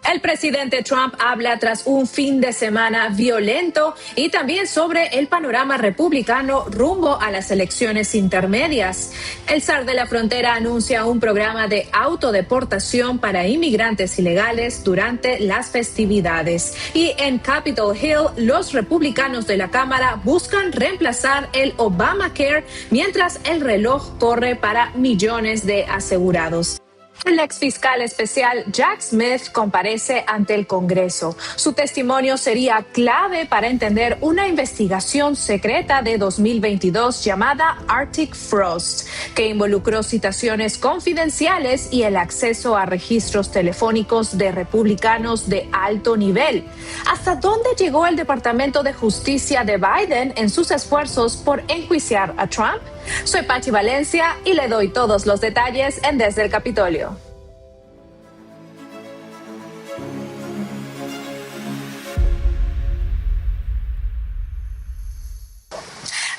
El presidente Trump habla tras un fin de semana violento y también sobre el panorama republicano rumbo a las elecciones intermedias. El zar de la frontera anuncia un programa de autodeportación para inmigrantes ilegales durante las festividades. Y en Capitol Hill, los republicanos de la Cámara buscan reemplazar el Obamacare mientras el reloj corre para millones de asegurados. El ex fiscal especial Jack Smith comparece ante el Congreso. Su testimonio sería clave para entender una investigación secreta de 2022 llamada Arctic Frost, que involucró citaciones confidenciales y el acceso a registros telefónicos de republicanos de alto nivel. ¿Hasta dónde llegó el Departamento de Justicia de Biden en sus esfuerzos por enjuiciar a Trump? Soy Pachi Valencia y le doy todos los detalles en Desde el Capitolio.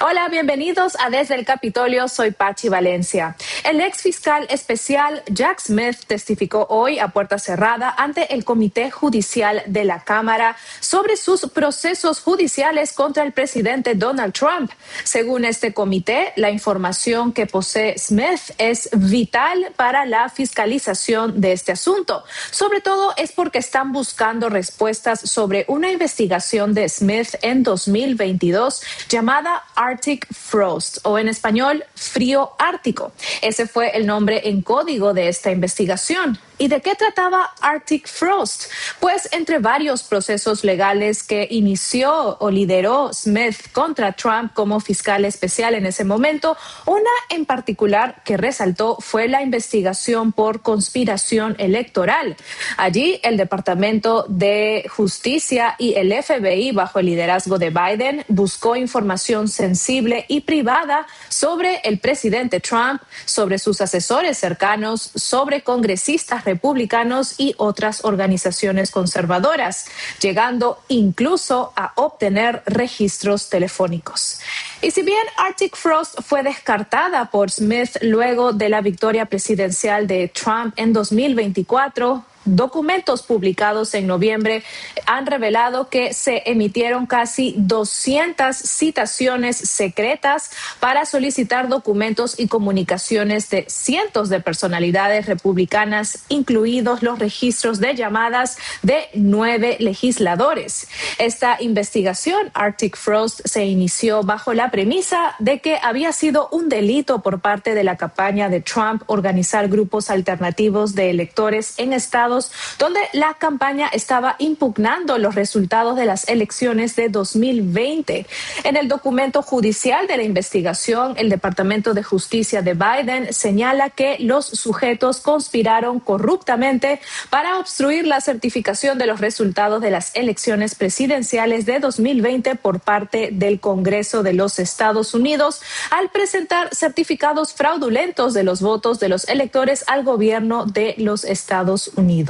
Hola, bienvenidos a Desde el Capitolio, soy Pachi Valencia. El ex fiscal especial Jack Smith testificó hoy a puerta cerrada ante el Comité Judicial de la Cámara sobre sus procesos judiciales contra el presidente Donald Trump. Según este comité, la información que posee Smith es vital para la fiscalización de este asunto. Sobre todo es porque están buscando respuestas sobre una investigación de Smith en 2022 llamada Arctic Frost, o en español, frío ártico. Ese fue el nombre en código de esta investigación. ¿Y de qué trataba Arctic Frost? Pues entre varios procesos legales que inició o lideró Smith contra Trump como fiscal especial en ese momento, una en particular que resaltó fue la investigación por conspiración electoral. Allí el Departamento de Justicia y el FBI, bajo el liderazgo de Biden, buscó información sensible y privada sobre el presidente Trump, sobre sus asesores cercanos, sobre congresistas republicanos y otras organizaciones conservadoras, llegando incluso a obtener registros telefónicos. Y si bien Arctic Frost fue descartada por Smith luego de la victoria presidencial de Trump en 2024, documentos publicados en noviembre han revelado que se emitieron casi 200 citaciones secretas para solicitar documentos y comunicaciones de cientos de personalidades republicanas, incluidos los registros de llamadas de 9 legisladores. Esta investigación, Arctic Frost, se inició bajo la premisa de que había sido un delito por parte de la campaña de Trump organizar grupos alternativos de electores en estados donde la campaña estaba impugnando los resultados de las elecciones de 2020. En el documento judicial de la investigación, el Departamento de Justicia de Biden señala que los sujetos conspiraron corruptamente para obstruir la certificación de los resultados de las elecciones presidenciales de 2020 por parte del Congreso de los Estados Unidos al presentar certificados fraudulentos de los votos de los electores al gobierno de los Estados Unidos.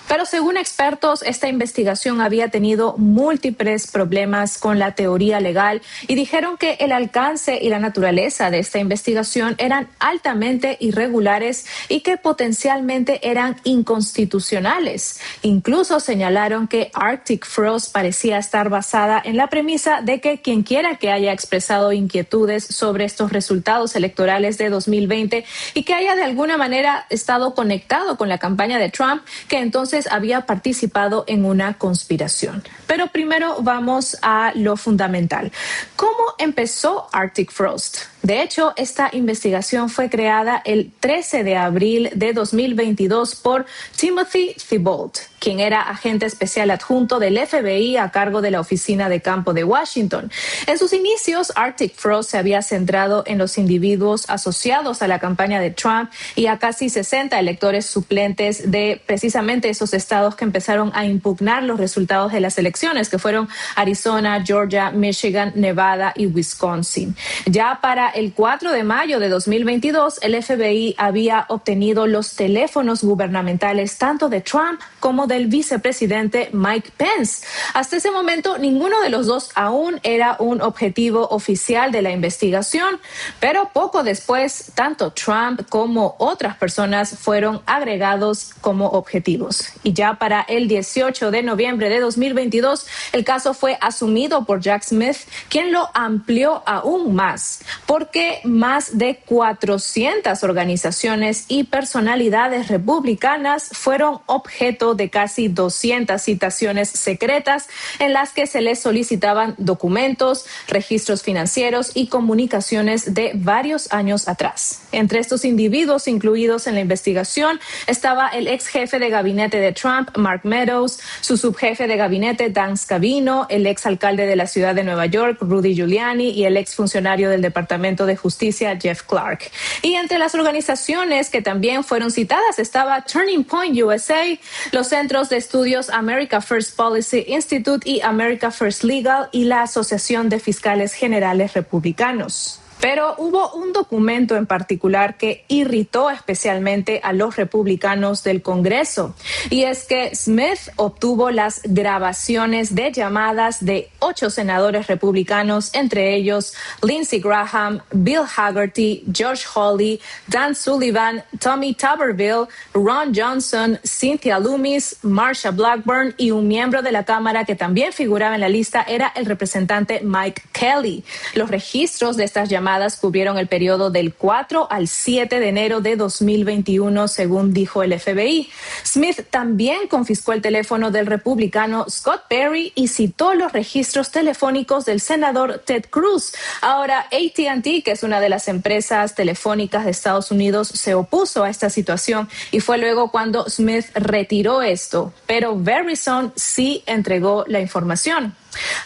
Pero según expertos, esta investigación había tenido múltiples problemas con la teoría legal y dijeron que el alcance y la naturaleza de esta investigación eran altamente irregulares y que potencialmente eran inconstitucionales. Incluso señalaron que Arctic Frost parecía estar basada en la premisa de que quien quiera que haya expresado inquietudes sobre estos resultados electorales de 2020 y que haya de alguna manera estado conectado con la campaña de Trump, que entonces había participado en una conspiración. Pero primero vamos a lo fundamental. ¿Cómo empezó Arctic Frost? De hecho, esta investigación fue creada el 13 de abril de 2022 por Timothy Thibault, quien era agente especial adjunto del FBI a cargo de la Oficina de Campo de Washington. En sus inicios, Arctic Frost se había centrado en los individuos asociados a la campaña de Trump y a casi 60 electores suplentes de precisamente esos estados que empezaron a impugnar los resultados de las elecciones, que fueron Arizona, Georgia, Michigan, Nevada y Wisconsin. Ya para el 4 de mayo de 2022, el FBI había obtenido los teléfonos gubernamentales tanto de Trump como como del vicepresidente Mike Pence. Hasta ese momento, ninguno de los dos aún era un objetivo oficial de la investigación, pero poco después, tanto Trump como otras personas fueron agregados como objetivos. Y ya para el 18 de noviembre de 2022, el caso fue asumido por Jack Smith, quien lo amplió aún más, porque más de 400 organizaciones y personalidades republicanas fueron objeto de casi 200 citaciones secretas en las que se les solicitaban documentos, registros financieros y comunicaciones de varios años atrás. Entre estos individuos incluidos en la investigación estaba el ex jefe de gabinete de Trump, Mark Meadows, su subjefe de gabinete, Dan Scavino, el ex alcalde de la ciudad de Nueva York, Rudy Giuliani, y el ex funcionario del Departamento de Justicia, Jeff Clark. Y entre las organizaciones que también fueron citadas estaba Turning Point USA, los centros de estudios America First Policy Institute y America First Legal y la Asociación de Fiscales Generales Republicanos. Pero hubo un documento en particular que irritó especialmente a los republicanos del Congreso, y es que Smith obtuvo las grabaciones de llamadas de 8 senadores republicanos, entre ellos Lindsey Graham, Bill Hagerty, Josh Hawley, Dan Sullivan, Tommy Tuberville, Ron Johnson, Cynthia Lummis, Marsha Blackburn, y un miembro de la Cámara que también figuraba en la lista era el representante Mike Kelly. Los registros de estas llamadas cubrieron el periodo del 4 al 7 de enero de 2021, según dijo el FBI. Smith también confiscó el teléfono del republicano Scott Perry y citó los registros telefónicos del senador Ted Cruz. Ahora, AT&T, que es una de las empresas telefónicas de Estados Unidos, se opuso a esta situación y fue luego cuando Smith retiró esto, pero Verizon sí entregó la información.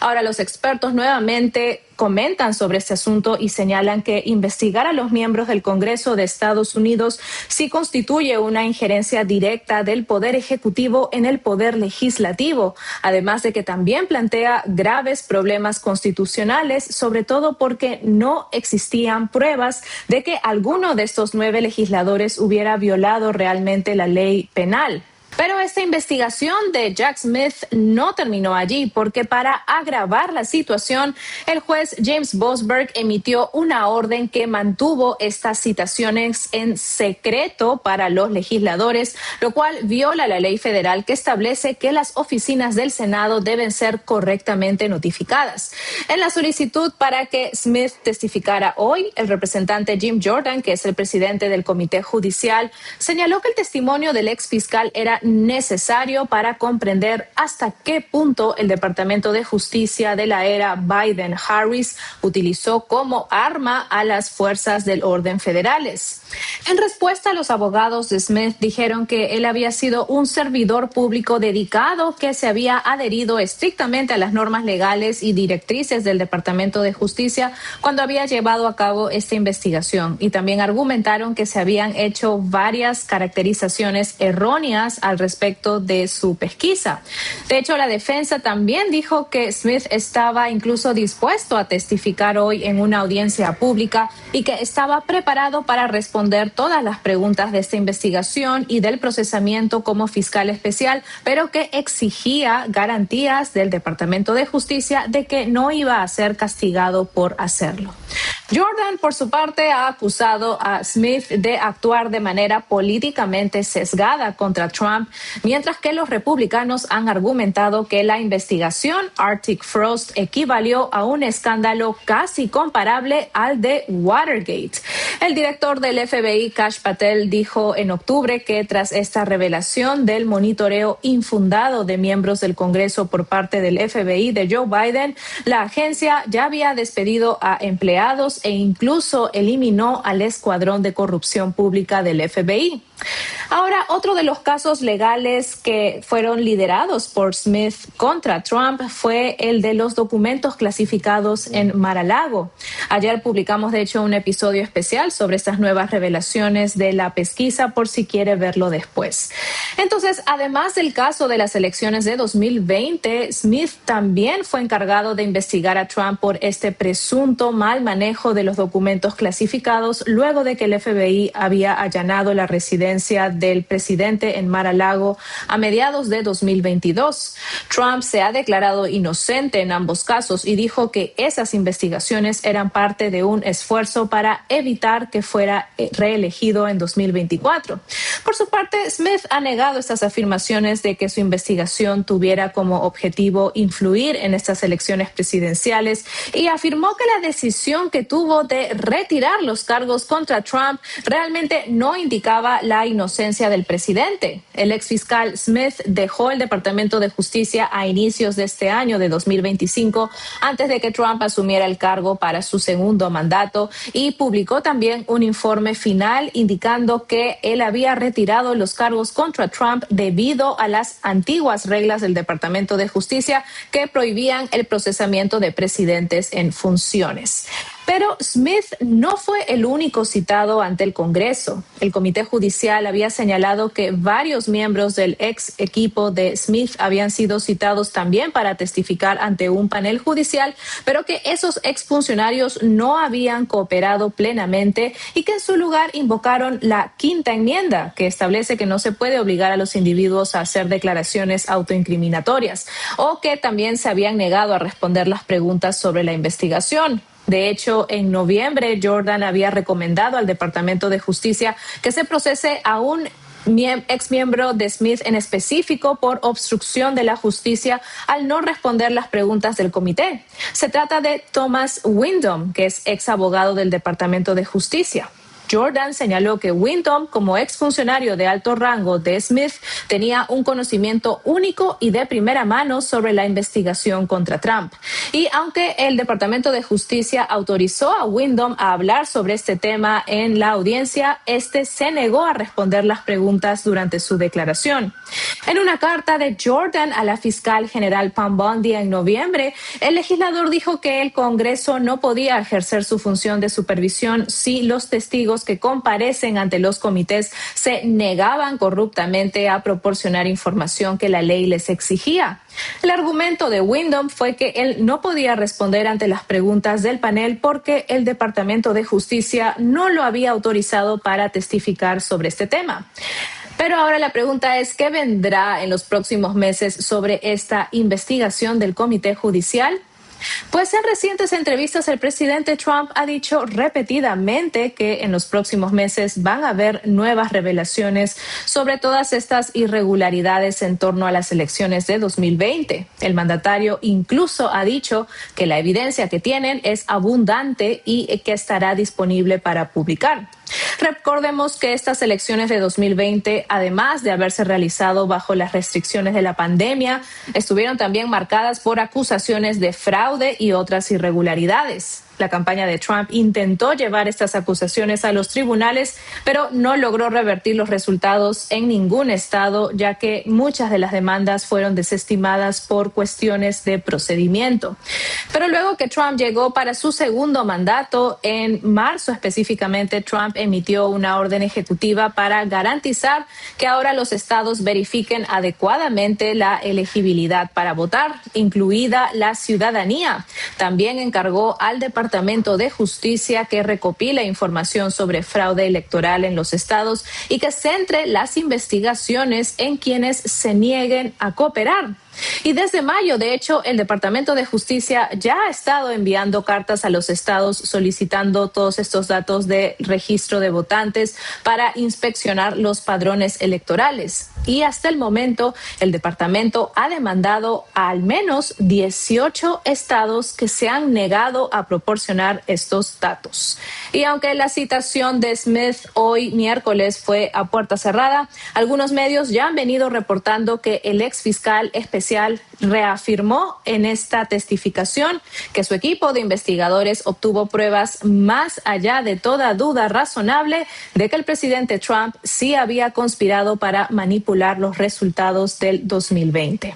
Ahora, los expertos nuevamente comentan sobre este asunto y señalan que investigar a los miembros del Congreso de Estados Unidos sí constituye una injerencia directa del Poder Ejecutivo en el Poder Legislativo, además de que también plantea graves problemas constitucionales, sobre todo porque no existían pruebas de que alguno de estos 9 legisladores hubiera violado realmente la ley penal. Pero esta investigación de Jack Smith no terminó allí, porque para agravar la situación, el juez James Boasberg emitió una orden que mantuvo estas citaciones en secreto para los legisladores, lo cual viola la ley federal que establece que las oficinas del Senado deben ser correctamente notificadas. En la solicitud para que Smith testificara hoy, el representante Jim Jordan, que es el presidente del Comité Judicial, señaló que el testimonio del ex fiscal era necesario para comprender hasta qué punto el Departamento de Justicia de la era Biden-Harris utilizó como arma a las fuerzas del orden federales. En respuesta, los abogados de Smith dijeron que él había sido un servidor público dedicado que se había adherido estrictamente a las normas legales y directrices del Departamento de Justicia cuando había llevado a cabo esta investigación, y también argumentaron que se habían hecho varias caracterizaciones erróneas al respecto de su pesquisa. De hecho, la defensa también dijo que Smith estaba incluso dispuesto a testificar hoy en una audiencia pública y que estaba preparado para responder todas las preguntas de esta investigación y del procesamiento como fiscal especial, pero que exigía garantías del Departamento de Justicia de que no iba a ser castigado por hacerlo. Jordan, por su parte, ha acusado a Smith de actuar de manera políticamente sesgada contra Trump, mientras que los republicanos han argumentado que la investigación Arctic Frost equivalió a un escándalo casi comparable al de Watergate. El director del FBI, Kash Patel, dijo en octubre que tras esta revelación del monitoreo infundado de miembros del Congreso por parte del FBI de Joe Biden, la agencia ya había despedido a empleados e incluso eliminó al escuadrón de corrupción pública del FBI. Ahora, otro de los casos legales que fueron liderados por Smith contra Trump fue el de los documentos clasificados en Mar-a-Lago. Ayer publicamos, de hecho, un episodio especial sobre estas nuevas revelaciones de la pesquisa, por si quiere verlo después. Entonces, además del caso de las elecciones de 2020, Smith también fue encargado de investigar a Trump por este presunto mal manejo de los documentos clasificados luego de que el FBI había allanado la residencia influencia del presidente en Mar-a-Lago a mediados de 2022. Trump se ha declarado inocente en ambos casos y dijo que esas investigaciones eran parte de un esfuerzo para evitar que fuera reelegido en 2024. Por su parte, Smith ha negado estas afirmaciones de que su investigación tuviera como objetivo influir en estas elecciones presidenciales y afirmó que la decisión que tuvo de retirar los cargos contra Trump realmente no indicaba la inocencia del presidente. El exfiscal Smith dejó el Departamento de Justicia a inicios de este año de 2025, antes de que Trump asumiera el cargo para su segundo mandato, y publicó también un informe final indicando que él había retirado los cargos contra Trump debido a las antiguas reglas del Departamento de Justicia que prohibían el procesamiento de presidentes en funciones. Pero Smith no fue el único citado ante el Congreso. El Comité Judicial había señalado que varios miembros del ex equipo de Smith habían sido citados también para testificar ante un panel judicial, pero que esos exfuncionarios no habían cooperado plenamente y que en su lugar invocaron la Quinta Enmienda, que establece que no se puede obligar a los individuos a hacer declaraciones autoincriminatorias, o que también se habían negado a responder las preguntas sobre la investigación. De hecho, en noviembre, Jordan había recomendado al Departamento de Justicia que se procese a un exmiembro de Smith en específico por obstrucción de la justicia al no responder las preguntas del comité. Se trata de Thomas Windom, que es ex abogado del Departamento de Justicia. Jordan señaló que Windom, como exfuncionario de alto rango de Smith, tenía un conocimiento único y de primera mano sobre la investigación contra Trump. Y aunque el Departamento de Justicia autorizó a Windom a hablar sobre este tema en la audiencia, este se negó a responder las preguntas durante su declaración. En una carta de Jordan a la fiscal general Pam Bondi en noviembre, el legislador dijo que el Congreso no podía ejercer su función de supervisión si los testigos que comparecen ante los comités se negaban corruptamente a proporcionar información que la ley les exigía. El argumento de Windom fue que él no podía responder ante las preguntas del panel porque el Departamento de Justicia no lo había autorizado para testificar sobre este tema. Pero ahora la pregunta es, ¿qué vendrá en los próximos meses sobre esta investigación del Comité Judicial? Pues en recientes entrevistas el presidente Trump ha dicho repetidamente que en los próximos meses van a haber nuevas revelaciones sobre todas estas irregularidades en torno a las elecciones de 2020. El mandatario incluso ha dicho que la evidencia que tienen es abundante y que estará disponible para publicar. Recordemos que estas elecciones de 2020, además de haberse realizado bajo las restricciones de la pandemia, estuvieron también marcadas por acusaciones de fraude y otras irregularidades. La campaña de Trump intentó llevar estas acusaciones a los tribunales, pero no logró revertir los resultados en ningún estado, ya que muchas de las demandas fueron desestimadas por cuestiones de procedimiento. Pero luego que Trump llegó para su segundo mandato, en marzo específicamente, Trump emitió una orden ejecutiva para garantizar que ahora los estados verifiquen adecuadamente la elegibilidad para votar, incluida la ciudadanía. También encargó al Departamento de Justicia que recopile información sobre fraude electoral en los estados y que centre las investigaciones en quienes se nieguen a cooperar. Y desde mayo, de hecho, el Departamento de Justicia ya ha estado enviando cartas a los estados solicitando todos estos datos de registro de votantes para inspeccionar los padrones electorales. Y hasta el momento, el departamento ha demandado a al menos 18 estados que se han negado a proporcionar estos datos. Y aunque la citación de Smith hoy miércoles fue a puerta cerrada, algunos medios ya han venido reportando que el ex fiscal especial reafirmó en esta testificación que su equipo de investigadores obtuvo pruebas más allá de toda duda razonable de que el presidente Trump sí había conspirado para manipular los resultados del 2020.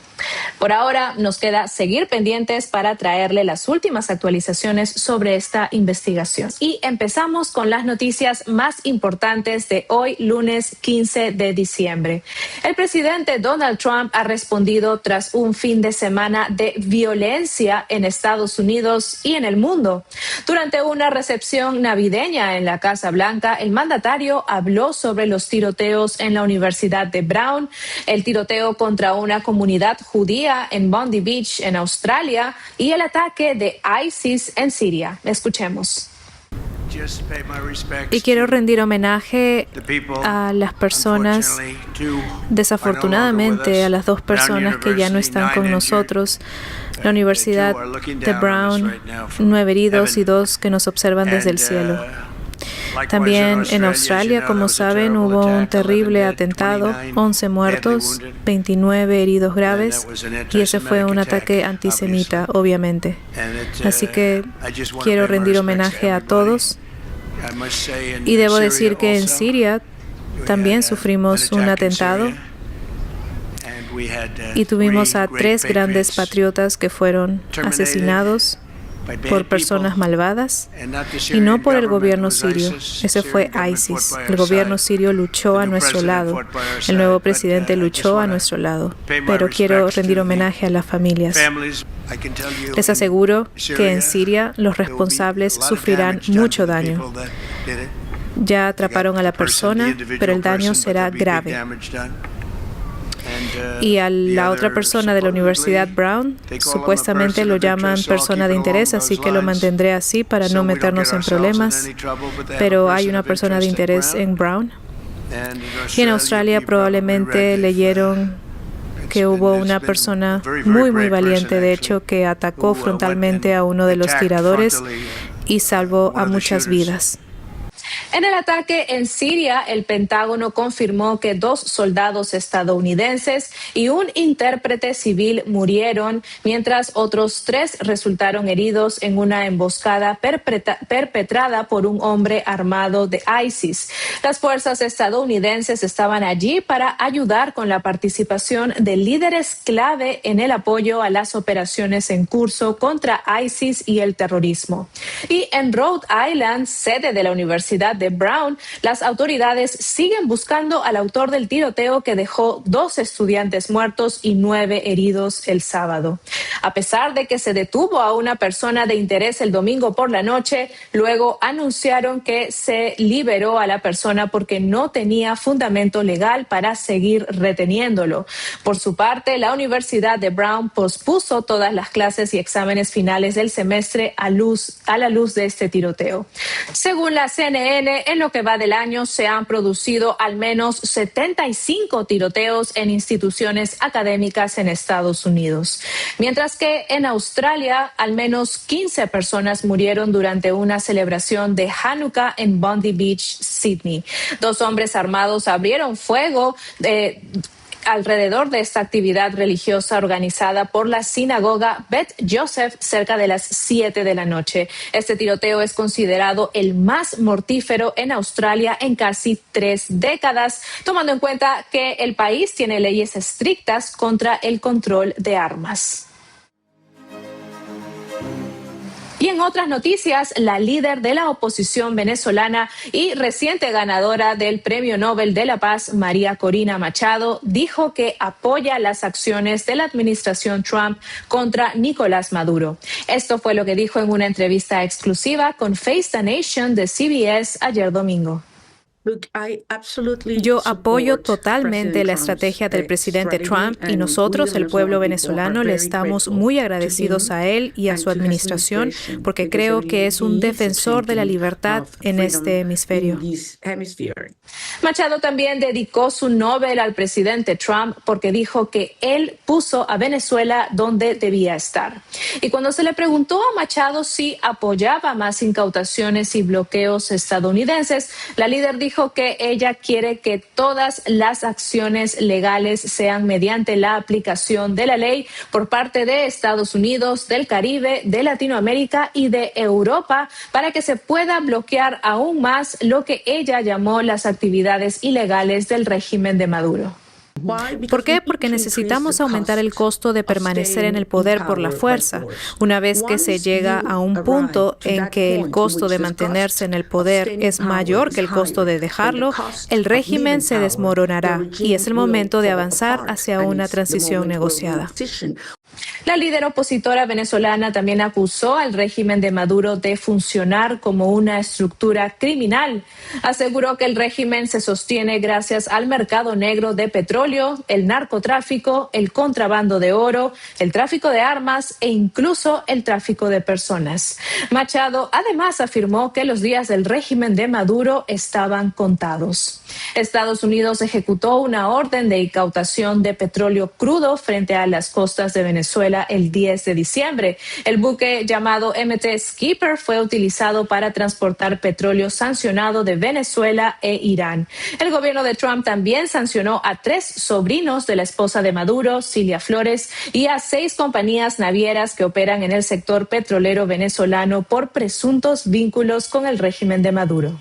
Por ahora nos queda seguir pendientes para traerle las últimas actualizaciones sobre esta investigación. Y empezamos con las noticias más importantes de hoy, lunes 15 de diciembre. El presidente Donald Trump ha respondido tras un un fin de semana de violencia en Estados Unidos y en el mundo. Durante una recepción navideña en la Casa Blanca, el mandatario habló sobre los tiroteos en la Universidad de Brown, el tiroteo contra una comunidad judía en Bondi Beach, en Australia, y el ataque de ISIS en Siria. Escuchemos. Y quiero rendir homenaje a las personas, desafortunadamente a las 2 personas que ya no están con nosotros. La Universidad de Brown, 9 heridos y 2 que nos observan desde el cielo. También en Australia, como saben, hubo un terrible atentado, 11 muertos, 29 heridos graves, y ese fue un ataque antisemita, obviamente. Así que quiero rendir homenaje a todos. Y debo decir que en Siria también sufrimos un atentado y tuvimos a 3 grandes patriotas que fueron asesinados por personas malvadas y no por el gobierno sirio. Ese fue ISIS. El gobierno sirio luchó a nuestro lado. El nuevo presidente luchó a nuestro lado. Pero quiero rendir homenaje a las familias. Les aseguro que en Siria los responsables sufrirán mucho daño. Ya atraparon a la persona, pero el daño será grave. Y a la otra persona de la Universidad Brown, supuestamente lo llaman persona de interés, así que lo mantendré así para no meternos en problemas. Pero hay una persona de interés en Brown. Y en Australia probablemente leyeron que hubo una persona muy valiente, de hecho, que atacó frontalmente a uno de los tiradores y salvó a muchas vidas. En el ataque en Siria, el Pentágono confirmó que 2 soldados estadounidenses y un intérprete civil murieron, mientras otros 3 resultaron heridos en una emboscada perpetrada por un hombre armado de ISIS. Las fuerzas estadounidenses estaban allí para ayudar con la participación de líderes clave en el apoyo a las operaciones en curso contra ISIS y el terrorismo. Y en Rhode Island, sede de la Universidad de Brown, las autoridades siguen buscando al autor del tiroteo que dejó 2 estudiantes muertos y 9 heridos el sábado. A pesar de que se detuvo a una persona de interés el domingo por la noche, luego anunciaron que se liberó a la persona porque no tenía fundamento legal para seguir reteniéndolo. Por su parte, la Universidad de Brown pospuso todas las clases y exámenes finales del semestre a la luz de este tiroteo. Según la CNN, en lo que va del año se han producido al menos 75 tiroteos en instituciones académicas en Estados Unidos, mientras que en Australia al menos 15 personas murieron durante una celebración de Hanukkah en Bondi Beach, Sydney. 2 hombres armados abrieron fuego alrededor de esta actividad religiosa organizada por la sinagoga Beth Joseph cerca de las 7 de la noche. Este tiroteo es considerado el más mortífero en Australia en casi 3 décadas, tomando en cuenta que el país tiene leyes estrictas contra el control de armas. Y en otras noticias, la líder de la oposición venezolana y reciente ganadora del Premio Nobel de la Paz, María Corina Machado, dijo que apoya las acciones de la administración Trump contra Nicolás Maduro. Esto fue lo que dijo en una entrevista exclusiva con Face the Nation de CBS ayer domingo. Yo apoyo totalmente la estrategia del presidente Trump y nosotros, el pueblo venezolano, le estamos muy agradecidos a él y a su administración porque creo que es un defensor de la libertad en este hemisferio. Machado también dedicó su Nobel al presidente Trump porque dijo que él puso a Venezuela donde debía estar. Y cuando se le preguntó a Machado si apoyaba más incautaciones y bloqueos estadounidenses, la líder dijo que ella quiere que todas las acciones legales sean mediante la aplicación de la ley por parte de Estados Unidos, del Caribe, de Latinoamérica y de Europa para que se pueda bloquear aún más lo que ella llamó las actividades ilegales del régimen de Maduro. ¿Por qué? Porque necesitamos aumentar el costo de permanecer en el poder por la fuerza. Una vez que se llega a un punto en que el costo de mantenerse en el poder es mayor que el costo de dejarlo, el régimen se desmoronará y es el momento de avanzar hacia una transición negociada. La líder opositora venezolana también acusó al régimen de Maduro de funcionar como una estructura criminal. Aseguró que el régimen se sostiene gracias al mercado negro de petróleo, el narcotráfico, el contrabando de oro, el tráfico de armas e incluso el tráfico de personas. Machado además afirmó que los días del régimen de Maduro estaban contados. Estados Unidos ejecutó una orden de incautación de petróleo crudo frente a las costas de Venezuela el 10 de diciembre. El buque llamado MT Skipper fue utilizado para transportar petróleo sancionado de Venezuela e Irán. El gobierno de Trump también sancionó a 3 sobrinos de la esposa de Maduro, Cilia Flores, y a 6 compañías navieras que operan en el sector petrolero venezolano por presuntos vínculos con el régimen de Maduro.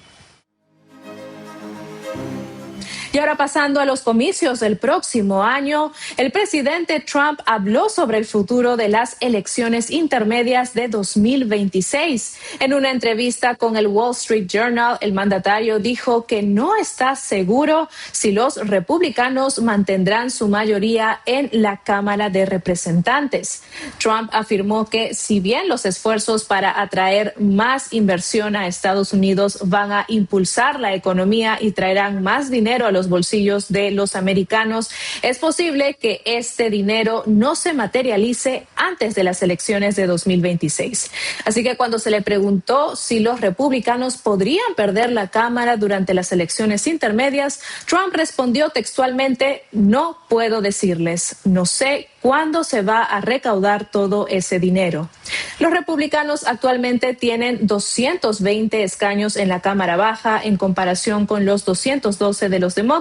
Y ahora pasando a los comicios del próximo año, el presidente Trump habló sobre el futuro de las elecciones intermedias de 2026. En una entrevista con el Wall Street Journal, el mandatario dijo que no está seguro si los republicanos mantendrán su mayoría en la Cámara de Representantes. Trump afirmó que si bien los esfuerzos para atraer más inversión a Estados Unidos van a impulsar la economía y traerán más dinero a los bolsillos de los americanos, es posible que este dinero no se materialice antes de las elecciones de 2026. Así que cuando se le preguntó si los republicanos podrían perder la Cámara durante las elecciones intermedias, Trump respondió textualmente: "No puedo decirles, no sé cuándo se va a recaudar todo ese dinero". Los republicanos actualmente tienen 220 escaños en la Cámara Baja en comparación con los 212 de los demócratas.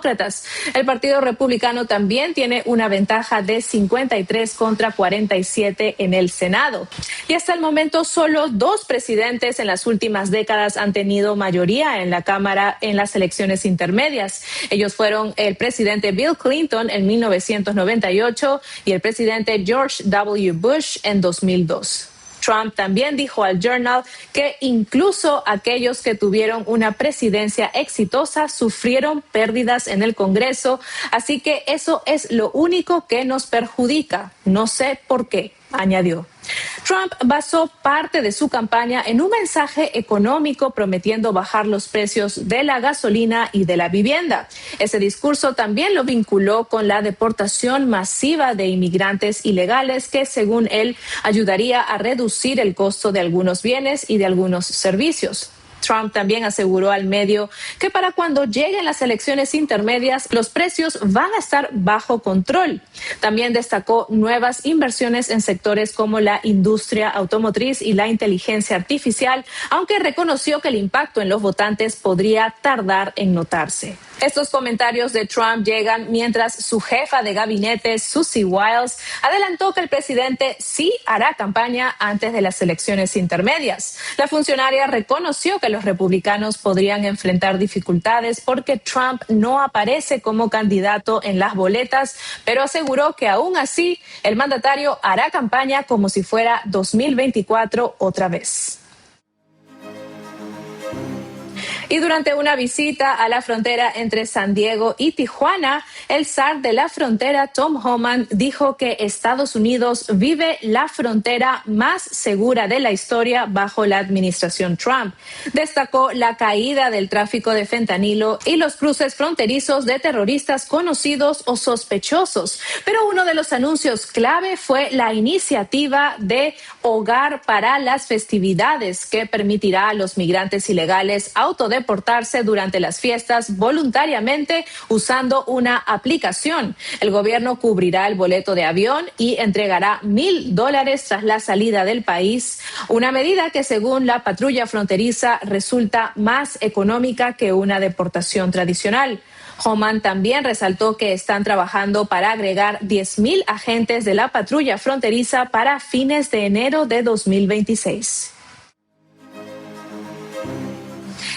El Partido Republicano también tiene una ventaja de 53 contra 47 en el Senado. Y hasta el momento solo 2 presidentes en las últimas décadas han tenido mayoría en la Cámara en las elecciones intermedias. Ellos fueron el presidente Bill Clinton en 1998 y el presidente George W. Bush en 2002. Trump también dijo al Journal que incluso aquellos que tuvieron una presidencia exitosa sufrieron pérdidas en el Congreso, así que eso es lo único que nos perjudica. No sé por qué, añadió. Trump basó parte de su campaña en un mensaje económico prometiendo bajar los precios de la gasolina y de la vivienda. Ese discurso también lo vinculó con la deportación masiva de inmigrantes ilegales que, según él, ayudaría a reducir el costo de algunos bienes y de algunos servicios. Trump también aseguró al medio que para cuando lleguen las elecciones intermedias, los precios van a estar bajo control. También destacó nuevas inversiones en sectores como la industria automotriz y la inteligencia artificial, aunque reconoció que el impacto en los votantes podría tardar en notarse. Estos comentarios de Trump llegan mientras su jefa de gabinete, Susie Wiles, adelantó que el presidente sí hará campaña antes de las elecciones intermedias. La funcionaria reconoció que los republicanos podrían enfrentar dificultades porque Trump no aparece como candidato en las boletas, pero aseguró que aún así el mandatario hará campaña como si fuera 2024 otra vez. Y durante una visita a la frontera entre San Diego y Tijuana, el zar de la frontera, Tom Homan, dijo que Estados Unidos vive la frontera más segura de la historia bajo la administración Trump. Destacó la caída del tráfico de fentanilo y los cruces fronterizos de terroristas conocidos o sospechosos. Pero uno de los anuncios clave fue la iniciativa de Hogar para las Festividades, que permitirá a los migrantes ilegales autodeportarse durante las fiestas voluntariamente usando una aplicación. El gobierno cubrirá el boleto de avión y entregará $1,000 tras la salida del país, una medida que según la patrulla fronteriza resulta más económica que una deportación tradicional. Homan también resaltó que están trabajando para agregar 10,000 agentes de la patrulla fronteriza para fines de enero de 2026.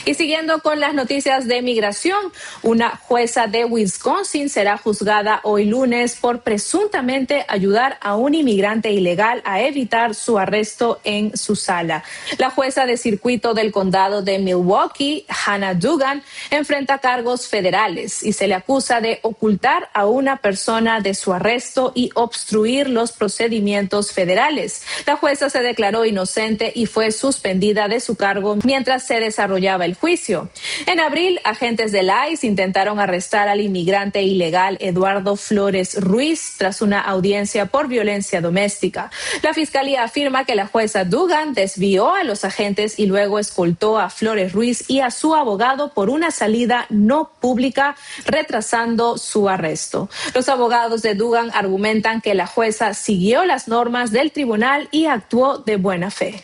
Y siguiendo con las noticias de migración, una jueza de Wisconsin será juzgada hoy lunes por presuntamente ayudar a un inmigrante ilegal a evitar su arresto en su sala. La jueza de circuito del condado de Milwaukee, Hannah Duggan, enfrenta cargos federales y se le acusa de ocultar a una persona de su arresto y obstruir los procedimientos federales. La jueza se declaró inocente y fue suspendida de su cargo mientras se desarrollaba el juicio. En abril, agentes del ICE intentaron arrestar al inmigrante ilegal Eduardo Flores Ruiz tras una audiencia por violencia doméstica. La fiscalía afirma que la jueza Duggan desvió a los agentes y luego escoltó a Flores Ruiz y a su abogado por una salida no pública, retrasando su arresto. Los abogados de Duggan argumentan que la jueza siguió las normas del tribunal y actuó de buena fe.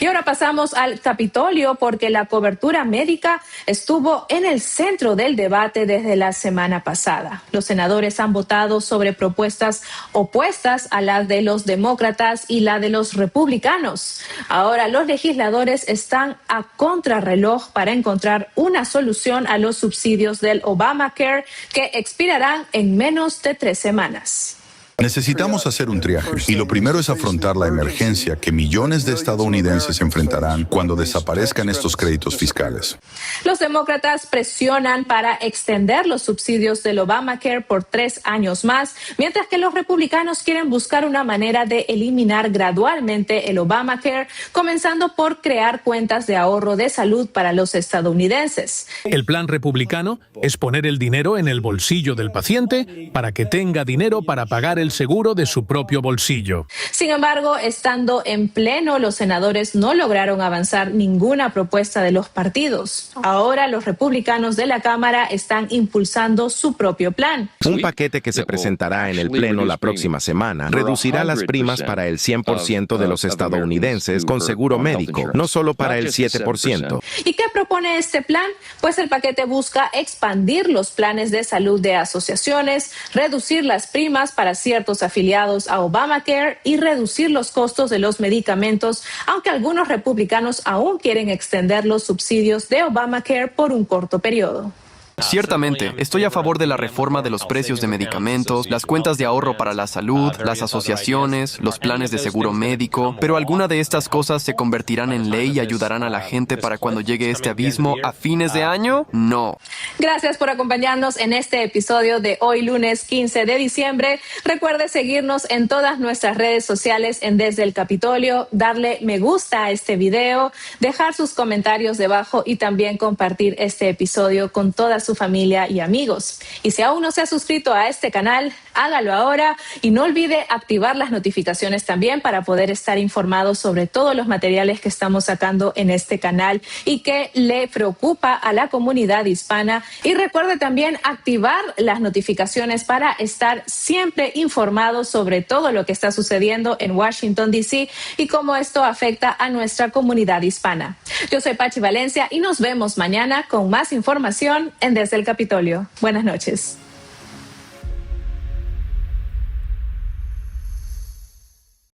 Y ahora pasamos al Capitolio porque la cobertura médica estuvo en el centro del debate desde la semana pasada. Los senadores han votado sobre propuestas opuestas a las de los demócratas y la de los republicanos. Ahora los legisladores están a contrarreloj para encontrar una solución a los subsidios del Obamacare que expirarán en menos de 3 semanas. Necesitamos hacer un triaje y lo primero es afrontar la emergencia que millones de estadounidenses enfrentarán cuando desaparezcan estos créditos fiscales. Los demócratas presionan para extender los subsidios del Obamacare por 3 años más, mientras que los republicanos quieren buscar una manera de eliminar gradualmente el Obamacare, comenzando por crear cuentas de ahorro de salud para los estadounidenses. El plan republicano es poner el dinero en el bolsillo del paciente para que tenga dinero para pagar el seguro de su propio bolsillo. Sin embargo, estando en pleno, los senadores no lograron avanzar ninguna propuesta de los partidos. Ahora los republicanos de la Cámara están impulsando su propio plan. Un paquete que se presentará en el Pleno la próxima semana reducirá las primas para el 100% de los estadounidenses con seguro médico, no solo para el 7%. ¿Y qué propone este plan? Pues el paquete busca expandir los planes de salud de asociaciones, reducir las primas para ciertos afiliados a Obamacare y reducir los costos de los medicamentos, aunque algunos republicanos aún quieren extender los subsidios de Obamacare por un corto periodo. Ciertamente, estoy a favor de la reforma de los precios de medicamentos, las cuentas de ahorro para la salud, las asociaciones, los planes de seguro médico, pero ¿alguna de estas cosas se convertirán en ley y ayudarán a la gente para cuando llegue este abismo a fines de año? No. Gracias por acompañarnos en este episodio de hoy lunes 15 de diciembre. Recuerde seguirnos en todas nuestras redes sociales en Desde el Capitolio, darle me gusta a este video, dejar sus comentarios debajo y también compartir este episodio con todas su familia y amigos. Y si aún no se ha suscrito a este canal, hágalo ahora y no olvide activar las notificaciones también para poder estar informado sobre todos los materiales que estamos sacando en este canal y que le preocupa a la comunidad hispana. Y recuerde también activar las notificaciones para estar siempre informado sobre todo lo que está sucediendo en Washington, D.C. y cómo esto afecta a nuestra comunidad hispana. Yo soy Pachi Valencia y nos vemos mañana con más información en Desde el Capitolio. Buenas noches.